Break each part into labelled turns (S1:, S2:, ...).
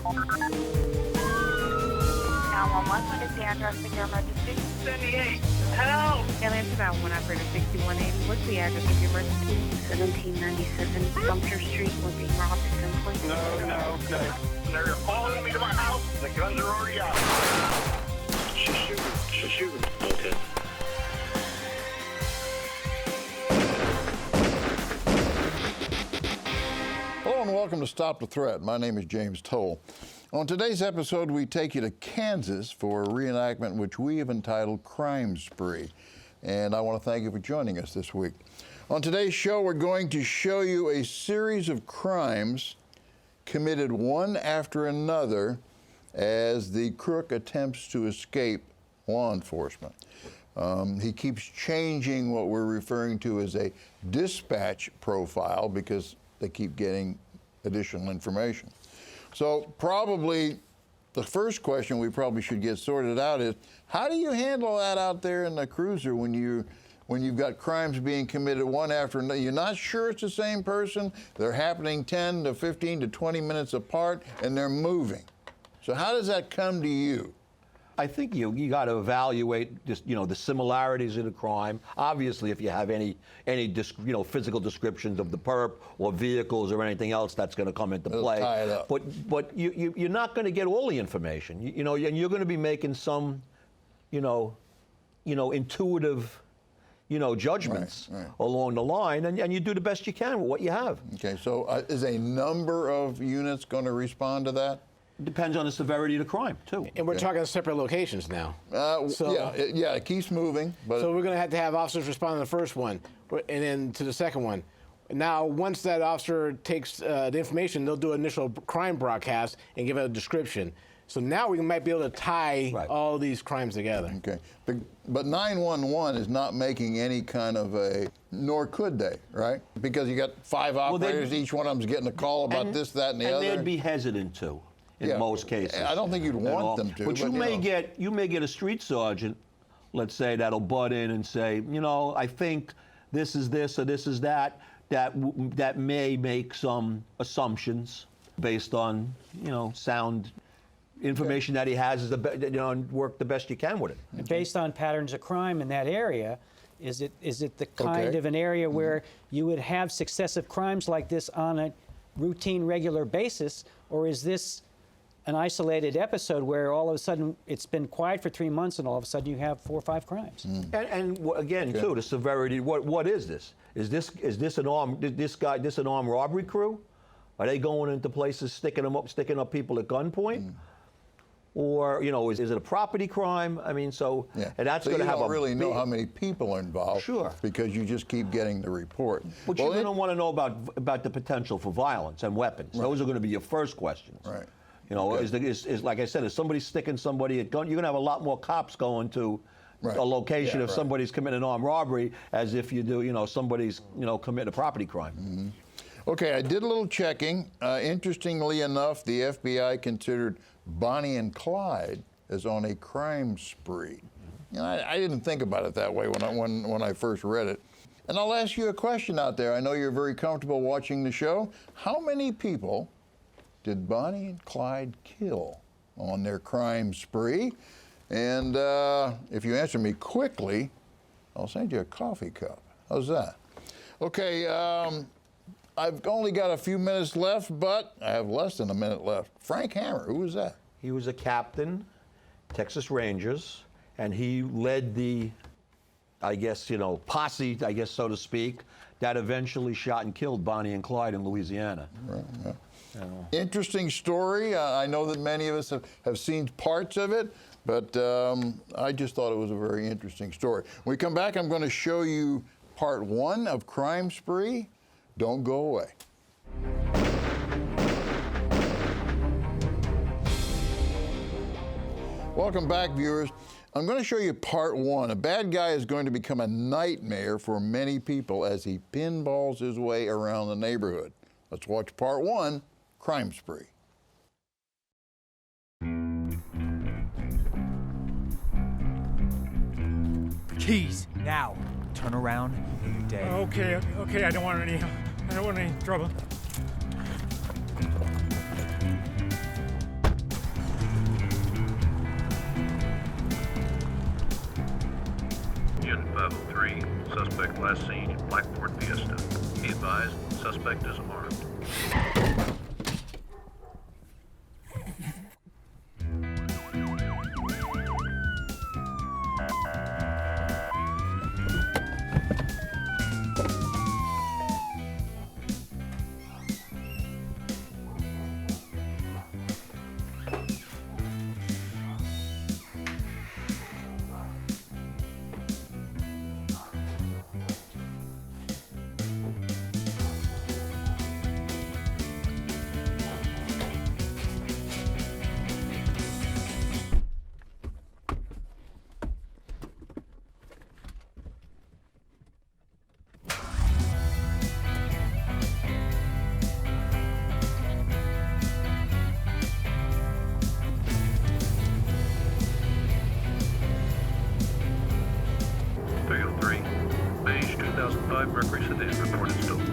S1: 911, what is the address of your emergency?
S2: 78. Help!
S1: Aliens about 1 operator 6180. What's the address of your emergency? 1797 Sumter Street. We're being robbed at gunpoint.
S2: No. They're following me to my house. The guns are already out. She's shooting. Okay.
S3: Hello and welcome to Stop the Threat. My name is James Towle. On today's episode, we take you to Kansas for a reenactment which we have entitled Crime Spree. And I want to thank you for joining us this week. On today's show, we're going to show you a series of crimes committed one after another as the crook attempts to escape law enforcement. He keeps changing what we're referring to as a dispatch profile because they keep getting additional information. So probably the first question we probably should get sorted out is, how do you handle that out there in the cruiser when you've got crimes being committed one after another? You're not sure it's the same person. They're happening 10 to 15 to 20 minutes apart, and they're moving. So how does that come to you?
S4: I think you got to evaluate just, the similarities in the crime. Obviously, if you have any physical descriptions of the perp or vehicles or anything else, that's going to come into play.
S3: Tie it up.
S4: But you're not going to get all the information. And you're going to be making some, intuitive, judgments
S3: right.
S4: along the line, and you do the best you can with what you have.
S3: Okay, so is a number of units going to respond to that?
S4: Depends on the severity of the crime, too.
S5: And we're talking separate locations now.
S3: It keeps moving. But
S5: so we're going to have officers respond to the first one, and then to the second one. Now, once that officer takes the information, they'll do an initial crime broadcast and give it a description. So now we might be able to tie all these crimes together.
S3: Okay, but 911 is not making any kind of nor could they, right? Because you got 5 operators, each one of them's getting a call about this, that, and the other.
S4: And they'd be hesitant to. In most cases.
S3: I don't think you'd want them to.
S4: But you may get a street sergeant, let's say, that'll butt in and say, I think this is this or this is that may make some assumptions based on, sound information that he has, and work the best you can with it.
S6: Based on patterns of crime in that area, is it the kind of an area where you would have successive crimes like this on a routine, regular basis, or is this an isolated episode where all of a sudden it's been quiet for 3 months and all of a sudden you have 4 or 5 crimes?
S4: And again, too, the severity. What is this? Is this an armed robbery crew? Are they going into places sticking up people at gunpoint? Or is it a property crime? I mean, and that's going to have
S3: you don't really know how many people are involved.
S4: Sure.
S3: Because you just keep getting the report.
S4: But you're going to want to know about the potential for violence and weapons. Right. Those are going to be your first questions.
S3: Right.
S4: Is like I said, if somebody's sticking somebody at gun, you're going to have a lot more cops going to a location if somebody's committing an armed robbery as if you do, somebody's, committing a property crime.
S3: Mm-hmm. Okay, I did a little checking. Interestingly enough, the FBI considered Bonnie and Clyde as on a crime spree. I didn't think about it that way when I first read it. And I'll ask you a question out there. I know you're very comfortable watching the show. How many people did Bonnie and Clyde kill on their crime spree? And if you answer me quickly, I'll send you a coffee cup. How's that? Okay, I've only got a few minutes left, but I have less than a minute left. Frank Hammer, who was that?
S4: He was a captain, Texas Rangers, and he led the, posse, so to speak, that eventually shot and killed Bonnie and Clyde in Louisiana.
S3: Right, yeah. Interesting story. I know that many of us have seen parts of it, but I just thought it was a very interesting story. When we come back, I'm going to show you part 1 of Crime Spree. Don't go away. Welcome back, viewers. I'm going to show you part 1. A bad guy is going to become a nightmare for many people as he pinballs his way around the neighborhood. Let's watch part 1, Crime Spree.
S7: Keys, now. Turn around, new day.
S8: Okay, I don't want any trouble. 303, suspect last seen in black Ford Fiesta. Be advised, suspect is armed. Beige 2005 Mercury sedan reported stolen.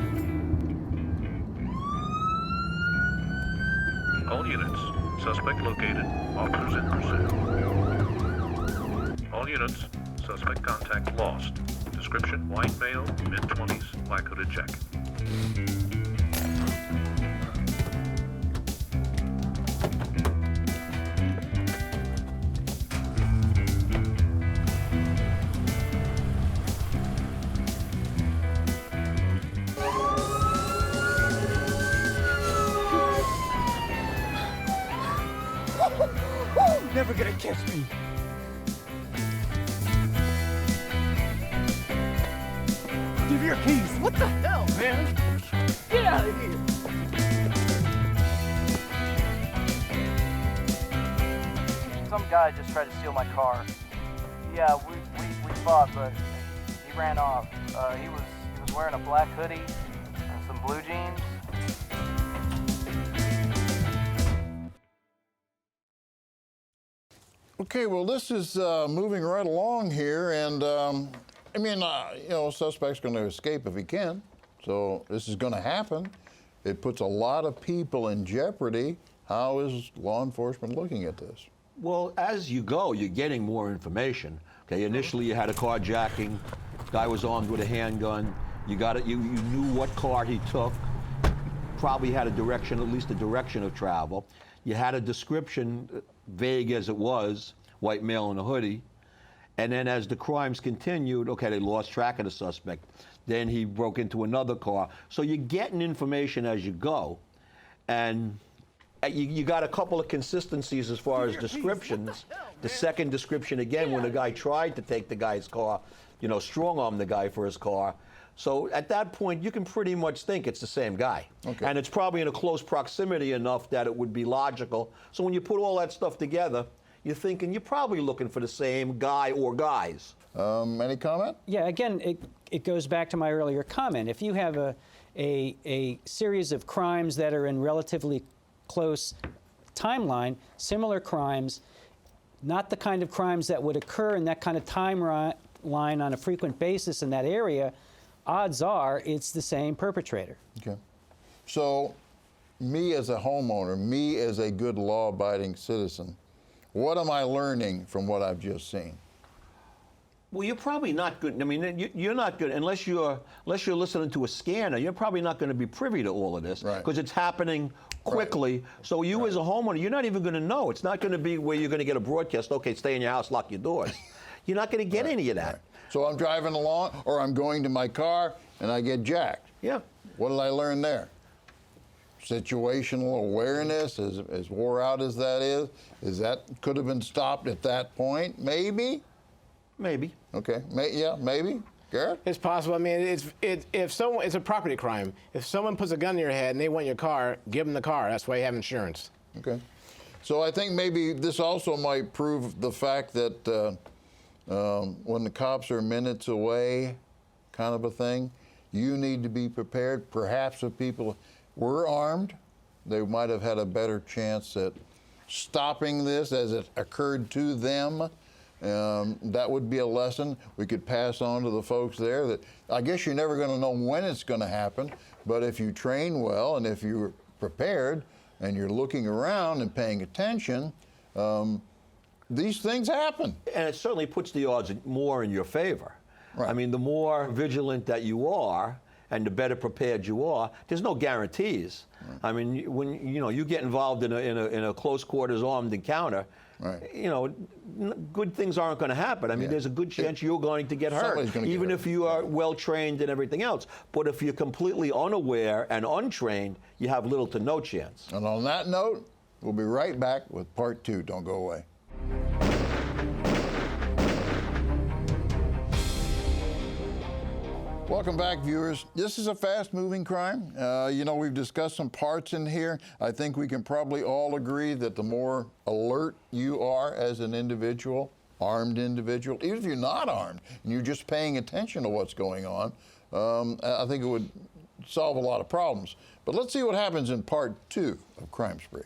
S8: All units, suspect located, officers in pursuit. All units, suspect contact lost. Description, white male, mid-20s, black hooded jacket.
S7: Never gonna catch me. Give me your keys. What the hell, man? Get out of here.
S9: Some guy just tried to steal my car. Yeah, we fought, but he ran off. He was wearing a black hoodie and some blue jeans.
S3: Okay, well, this is moving right along here, and I mean, you know, suspect's going to escape if he can, so this is going to happen. It puts a lot of people in jeopardy. How is law enforcement looking at this?
S4: Well, as you go, you're getting more information. Okay, initially you had a carjacking, guy was armed with a handgun. You got it. You knew what car he took. Probably had a direction, at least a direction of travel. You had a description, vague as it was, white male in a hoodie. And then as the crimes continued, okay, they lost track of the suspect. Then he broke into another car. So you're getting information as you go. And you got a couple of consistencies as far as descriptions. The second description, again, when the guy tried to take the guy's car, you know, strong-arm the guy for his car. So at that point, you can pretty much think it's the same guy. Okay. And it's probably in a close proximity enough that it would be logical. So when you put all that stuff together, you're thinking you're probably looking for the same guy or guys.
S3: Any comment?
S6: Yeah, again, it goes back to my earlier comment. If you have a series of crimes that are in relatively close timeline, similar crimes, not the kind of crimes that would occur in that kind of timeline on a frequent basis in that area, odds are it's the same perpetrator.
S3: Okay. So, me as a homeowner, me as a good law-abiding citizen, what am I learning from what I've just seen?
S4: Well, you're probably not good. I mean, you're not good unless you're listening to a scanner. You're probably not going to be privy to all of this because it's happening quickly. Right. So you as a homeowner, you're not even going to know. It's not going to be where you're going to get a broadcast. Okay, stay in your house, lock your doors. You're not going to get any of that.
S3: So I'm driving along, or I'm going to my car, and I get jacked.
S4: Yeah.
S3: What did I learn there? Situational awareness, as wore out as that is that could have been stopped at that point, maybe?
S4: Maybe.
S3: Okay, yeah, maybe. Garett?
S5: It's possible. I mean, it's a property crime. If someone puts a gun in your head and they want your car, give them the car. That's why you have insurance.
S3: Okay. So I think maybe this also might prove the fact that when the cops are minutes away, kind of a thing, you need to be prepared. Perhaps if people were armed, they might have had a better chance at stopping this as it occurred to them. That would be a lesson we could pass on to the folks there. That I guess you're never going to know when it's going to happen, but if you train well and if you're prepared and you're looking around and paying attention, these things happen.
S4: And it certainly puts the odds more in your favor.
S3: Right.
S4: I mean, the more vigilant that you are, and the better prepared you are, there's no guarantees. Right. I mean, when you get involved in a close quarters armed encounter,
S3: right.
S4: Good things aren't going to happen. I mean, there's a good chance you're going to get hurt, even if you are well trained and everything else. But if you're completely unaware and untrained, you have little to no chance.
S3: And on that note, we'll be right back with part 2. Don't go away. Welcome back, viewers. This is a fast-moving crime. We've discussed some parts in here. I think we can probably all agree that the more alert you are as an individual, armed individual, even if you're not armed and you're just paying attention to what's going on, I think it would solve a lot of problems. But let's see what happens in part 2 of Crime Spree.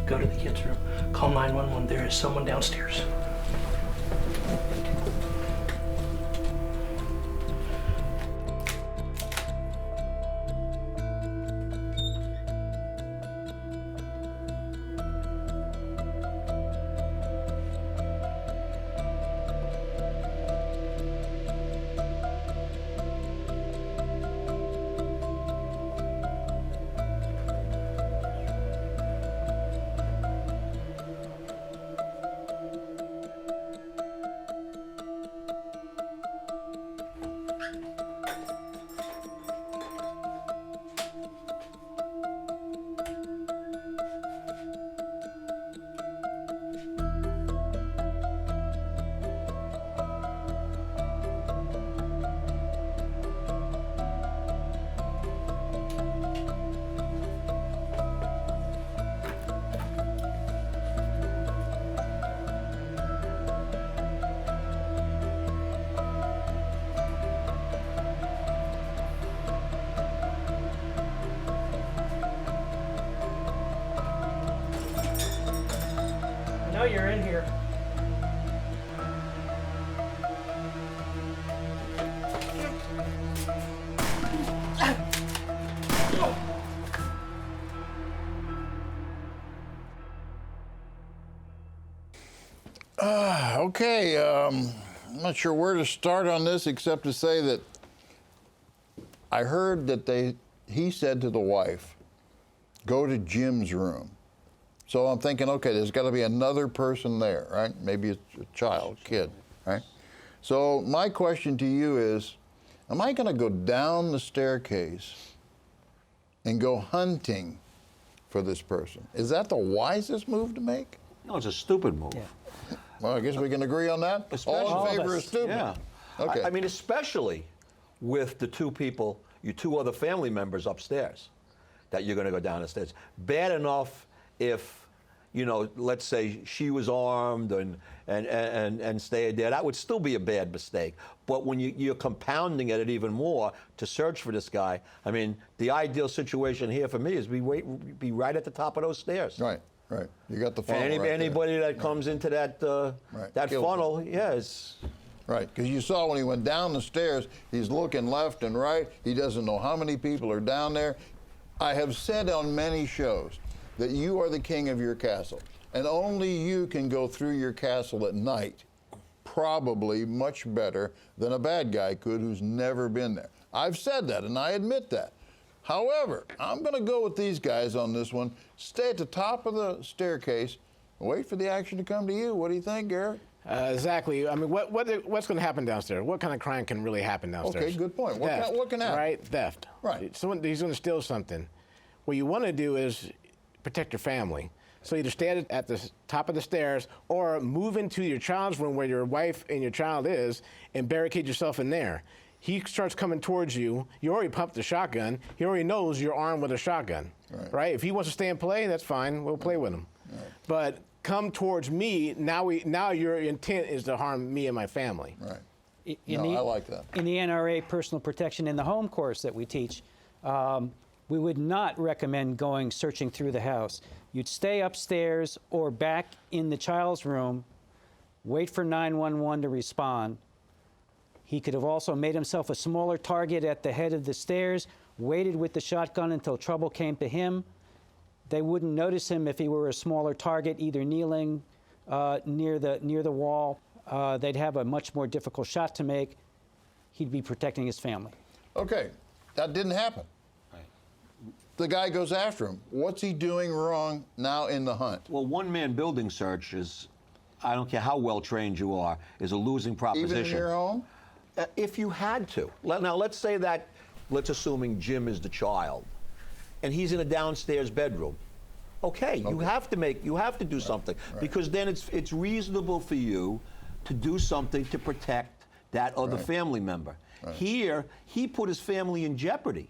S10: Go to the kids' room. Call 911. There is someone downstairs. I know you're in here.
S3: Okay, I'm not sure where to start on this except to say that I heard that he said to the wife, go to Jim's room. So I'm thinking, okay, there's got to be another person there, right? Maybe it's a child, kid, right? So my question to you is, am I going to go down the staircase and go hunting for this person? Is that the wisest move to make?
S4: No, it's a stupid move.
S6: Yeah.
S3: Well, I guess we can agree on that. All in favor of stupid.
S4: Yeah.
S3: Okay.
S4: I mean, especially with the two people, your two other family members upstairs, that you're going to go down the stairs. Bad enough if, let's say she was armed and stayed there, that would still be a bad mistake. But when you're compounding it even more to search for this guy, I mean, the ideal situation here for me is be right at the top of those stairs.
S3: Right. Right, you got the funnel.
S4: And anybody that comes into that funnel, it's
S3: right. Because you saw when he went down the stairs, he's looking left and right. He doesn't know how many people are down there. I have said on many shows that you are the king of your castle, and only you can go through your castle at night, probably much better than a bad guy could who's never been there. I've said that, and I admit that. However, I'm going to go with these guys on this one. Stay at the top of the staircase and wait for the action to come to you. What do you think, Garett?
S5: Exactly. I mean, what's going to happen downstairs? What kind of crime can really happen downstairs?
S3: Okay, good point. What can happen?
S5: Right, theft.
S3: Right.
S5: Someone, he's going to steal something. What you want to do is protect your family. So either stay at the top of the stairs or move into your child's room where your wife and your child is and barricade yourself in there. He starts coming towards you. You already pumped the shotgun. He already knows you're armed with a shotgun, right? If he wants to stay and play, that's fine. We'll play with him. Right. But come towards me, now your intent is to harm me and my family.
S3: Right.
S6: I
S3: like that.
S6: In the NRA Personal Protection in the Home course that we teach, we would not recommend going searching through the house. You'd stay upstairs or back in the child's room, wait for 911 to respond. He could have also made himself a smaller target at the head of the stairs, waited with the shotgun until trouble came to him. They wouldn't notice him if he were a smaller target, either kneeling near the wall. They'd have a much more difficult shot to make. He'd be protecting his family.
S3: Okay, that didn't happen. The guy goes after him. What's he doing wrong now in the hunt?
S4: Well, one-man building search is, I don't care how well trained you are, is a losing proposition.
S3: Even in your home?
S4: If you had to. Now, let's say that, let's assuming Jim is the child, and he's in a downstairs bedroom. Okay, you have to do something, because then it's reasonable for you to do something to protect that other family member. Here, he put his family in jeopardy.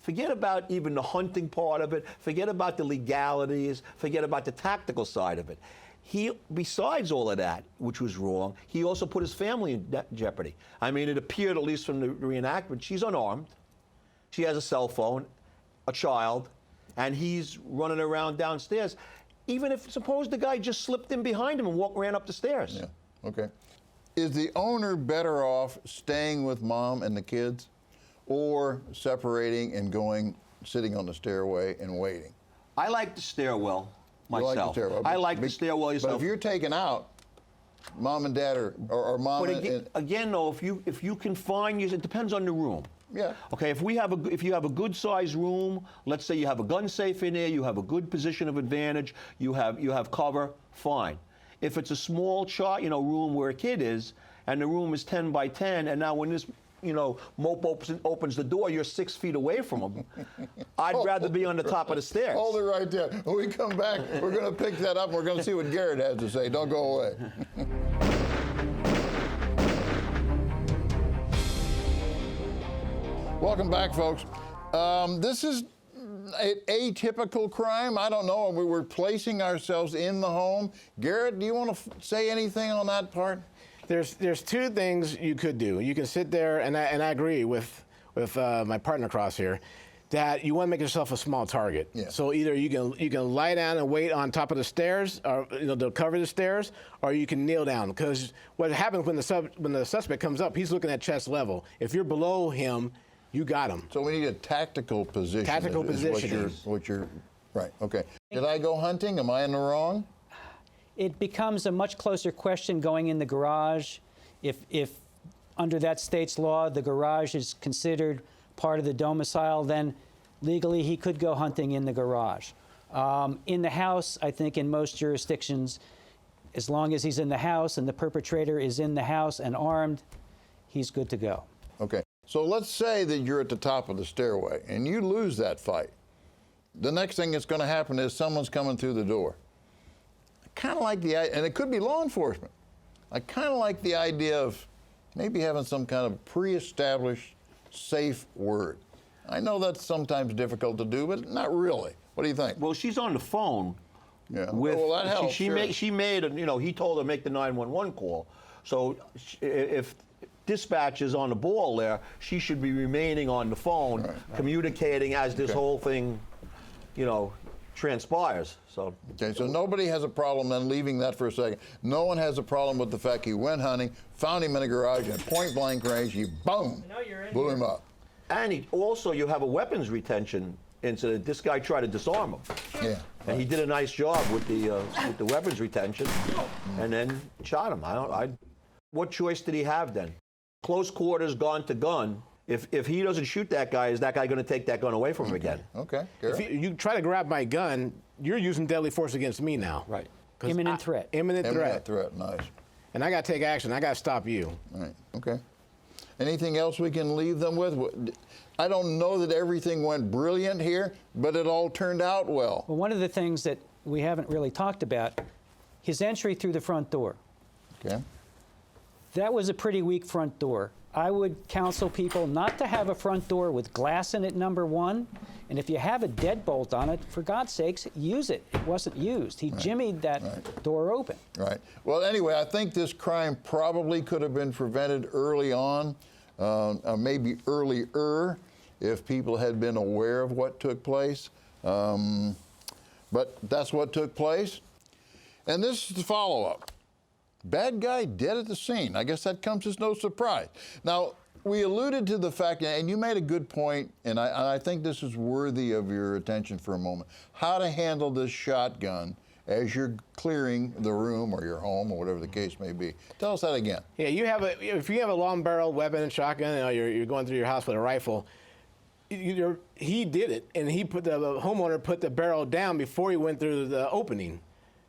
S4: Forget about even the hunting part of it. Forget about the legalities. Forget about the tactical side of it. He, besides all of that, which was wrong, he also put his family in jeopardy. I mean, it appeared, at least from the reenactment, she's unarmed. She has a cell phone, a child, and he's running around downstairs. Even if, suppose the guy just slipped in behind him and ran up the stairs.
S3: Yeah, okay. Is the owner better off staying with mom and the kids, or separating and sitting on the stairway and waiting?
S4: I like the stairwell myself.
S3: You like the stairwell?
S4: I like the stairwell yourself.
S3: But if you're taken out, mom and dad or mom
S4: but again, though, if you can find it depends on the room.
S3: Yeah.
S4: Okay, if you have a good sized room, let's say you have a gun safe in there, you have a good position of advantage, you have cover, fine. If it's a small room where a kid is, and the room is 10 by 10, and now when this mope opens the door, you're 6 feet away from him. I'd rather be on the top of the stairs.
S3: Hold it right there. When we come back, we're going to pick that up. We're going to see what Garett has to say. Don't go away. Welcome back, folks. This is an atypical crime. I don't know. We're placing ourselves in the home. Garett, do you want to say anything on that part?
S5: There's two things you could do. You can sit there, and I agree with my partner across here, that you want to make yourself a small target.
S3: Yeah.
S5: So either you can lie down and wait on top of the stairs, or they'll cover the stairs, or you can kneel down. Because what happens when the suspect comes up, he's looking at chest level. If you're below him, you got him.
S3: So we need a tactical position.
S5: Tactical position.
S3: What you're right. Okay. Did I go hunting? Am I in the wrong?
S6: It becomes a much closer question going in the garage. If under that state's law, the garage is considered part of the domicile, then legally he could go hunting in the garage. In the house, I think in most jurisdictions, as long as he's in the house and the perpetrator is in the house and armed, he's good to go.
S3: Okay. So let's say that you're at the top of the stairway and you lose that fight. The next thing that's going to happen is someone's coming through the door. Kind of like and it could be law enforcement. I kind of like the idea of maybe having some kind of pre-established safe word. I know that's sometimes difficult to do, but not really. What do you think?
S4: Well, she's on the phone.
S3: Yeah.
S4: Well,
S3: that helps.
S4: She made he told her to make the 911 call. So if dispatch is on the ball there, she should be remaining on the phone, communicating as this whole thing, transpires. So
S3: okay, so nobody has a problem then leaving that for a second. No one has a problem with the fact he went hunting, found him in a garage, and point blank range, he boom, blew him up.
S4: And you have a weapons retention incident. This guy tried to disarm him.
S3: Yeah.
S4: And he did a nice job with the weapons retention, and then shot him. What choice did he have then? Close quarters, gun to gun. If he doesn't shoot that guy, is that guy going to take that gun away from him again?
S3: Okay.
S5: If you try to grab my gun, you're using deadly force against me now.
S4: Right.
S6: Imminent threat.
S5: Imminent threat.
S3: Nice.
S5: And I got to take action. I got to stop you.
S3: All right. Okay. Anything else we can leave them with? I don't know that everything went brilliant here, but it all turned out well.
S6: Well, one of the things that we haven't really talked about, his entry through the front door.
S3: Okay.
S6: That was a pretty weak front door. I would counsel people not to have a front door with glass in it, number one. And if you have a deadbolt on it, for God's sakes, use it. It wasn't used. He jimmied that door open.
S3: Right. Well, anyway, I think this crime probably could have been prevented early on, maybe earlier, if people had been aware of what took place. But that's what took place. And this is the follow-up. Bad guy dead at the scene. I guess that comes as no surprise. Now, we alluded to the fact, and you made a good point, and I think this is worthy of your attention for a moment, how to handle this shotgun as you're clearing the room or your home or whatever the case may be. Tell us that again.
S5: Yeah, if you have a long-barreled weapon and shotgun, you're going through your house with a rifle, he did it, and the homeowner put the barrel down before he went through the opening.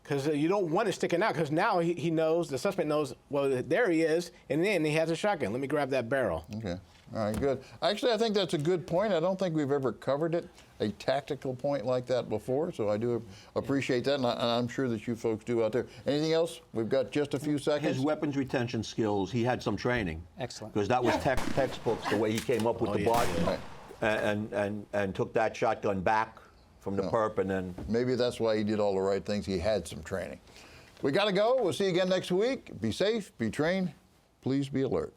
S5: Because you don't want it sticking out, because now he knows, the suspect knows, well, there he is, and then he has a shotgun. Let me grab that barrel.
S3: Okay. All right, good. Actually, I think that's a good point. I don't think we've ever covered it, a tactical point like that before, so I do appreciate that, and I'm sure that you folks do out there. Anything else? We've got just a few seconds.
S4: His weapons retention skills, he had some training.
S6: Excellent.
S4: Because that was textbooks, the way he came up with the body, and took that shotgun back from the perp, and then...
S3: Maybe that's why he did all the right things. He had some training. We got to go. We'll see you again next week. Be safe, be trained. Please be alert.